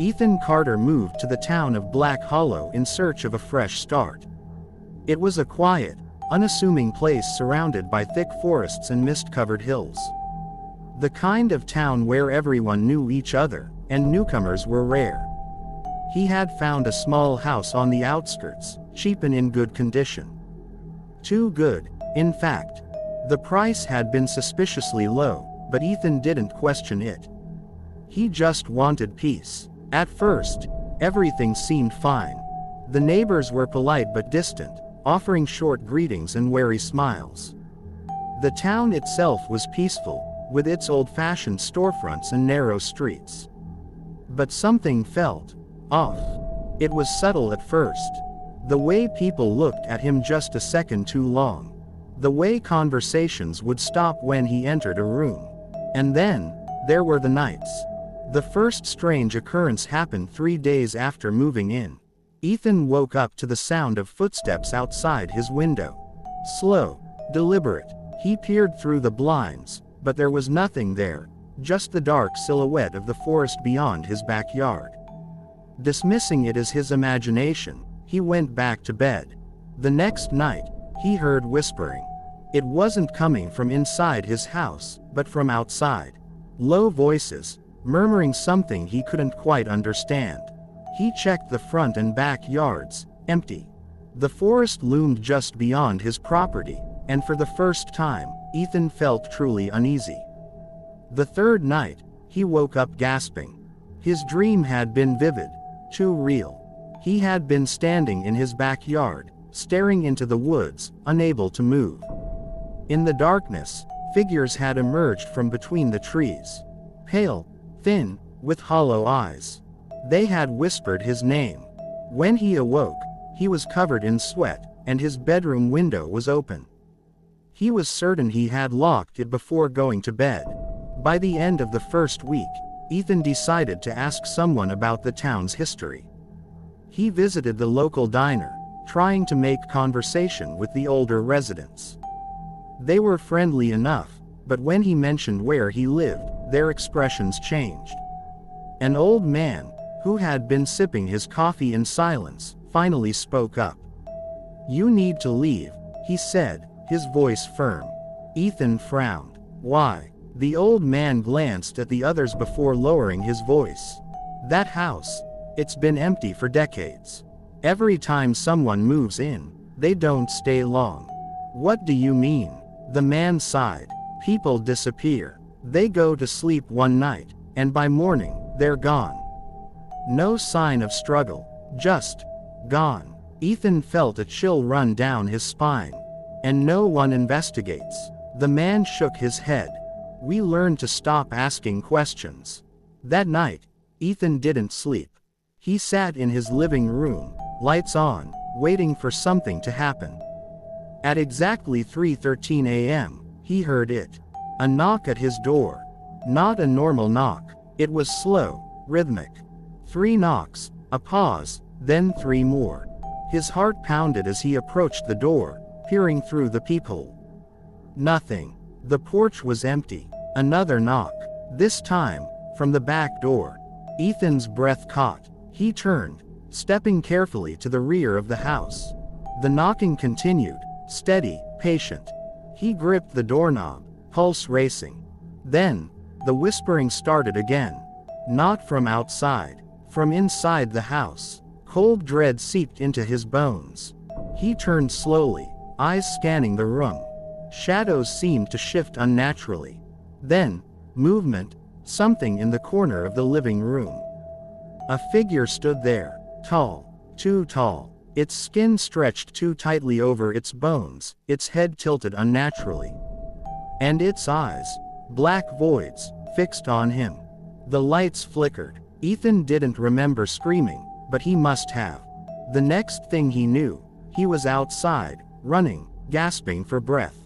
Ethan Carter moved to the town of Black Hollow in search of a fresh start. It was a quiet, unassuming place surrounded by thick forests and mist-covered hills. The kind of town where everyone knew each other, and newcomers were rare. He had found a small house on the outskirts, cheap and in good condition. Too good, in fact. The price had been suspiciously low, but Ethan didn't question it. He just wanted peace. At first, everything seemed fine. The neighbors were polite but distant, offering short greetings and wary smiles. The town itself was peaceful, with its old-fashioned storefronts and narrow streets. But something felt off. It was subtle at first. The way people looked at him just a second too long. The way conversations would stop when he entered a room. And then, there were the nights. The first strange occurrence happened 3 days after moving in. Ethan woke up to the sound of footsteps outside his window. Slow, deliberate, he peered through the blinds, but there was nothing there, just the dark silhouette of the forest beyond his backyard. Dismissing it as his imagination, he went back to bed. The next night, he heard whispering. It wasn't coming from inside his house, but from outside. Low voices, murmuring something he couldn't quite understand. He checked the front and back yards, empty. The forest loomed just beyond his property, and for the first time, Ethan felt truly uneasy. The third night, he woke up gasping. His dream had been vivid, too real. He had been standing in his backyard, staring into the woods, unable to move. In the darkness, figures had emerged from between the trees. Pale, thin, with hollow eyes. They had whispered his name. When he awoke, he was covered in sweat, and his bedroom window was open. He was certain he had locked it before going to bed. By the end of the first week, Ethan decided to ask someone about the town's history. He visited the local diner, trying to make conversation with the older residents. They were friendly enough, but when he mentioned where he lived, their expressions changed. An old man, who had been sipping his coffee in silence, finally spoke up. "You need to leave," he said, his voice firm. Ethan frowned. "Why?" The old man glanced at the others before lowering his voice. "That house, it's been empty for decades. Every time someone moves in, they don't stay long." "What do you mean?" The man sighed. "People disappear. They go to sleep one night, and by morning, they're gone. No sign of struggle, just gone." Ethan felt a chill run down his spine. "And no one investigates." The man shook his head. "We learned to stop asking questions." That night, Ethan didn't sleep. He sat in his living room, lights on, waiting for something to happen. At exactly 3:13 a.m., he heard it. A knock at his door. Not a normal knock. It was slow, rhythmic. 3 knocks, a pause, then 3 more. His heart pounded as he approached the door, peering through the peephole. Nothing. The porch was empty. Another knock. This time, from the back door. Ethan's breath caught. He turned, stepping carefully to the rear of the house. The knocking continued, steady, patient. He gripped the doorknob, pulse racing. Then, the whispering started again. Not from outside, from inside the house. Cold dread seeped into his bones. He turned slowly, eyes scanning the room. Shadows seemed to shift unnaturally. Then, movement, something in the corner of the living room. A figure stood there, tall, too tall. Its skin stretched too tightly over its bones, its head tilted unnaturally. And its eyes, black voids, fixed on him. The lights flickered. Ethan didn't remember screaming, but he must have. The next thing he knew, he was outside, running, gasping for breath.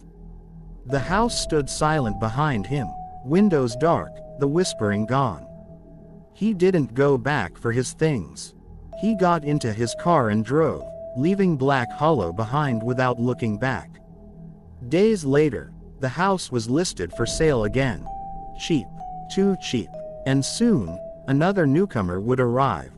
The house stood silent behind him, windows dark, the whispering gone. He didn't go back for his things. He got into his car and drove, leaving Black Hollow behind without looking back. Days later, the house was listed for sale again. Cheap, too cheap. And soon, Another newcomer would arrive,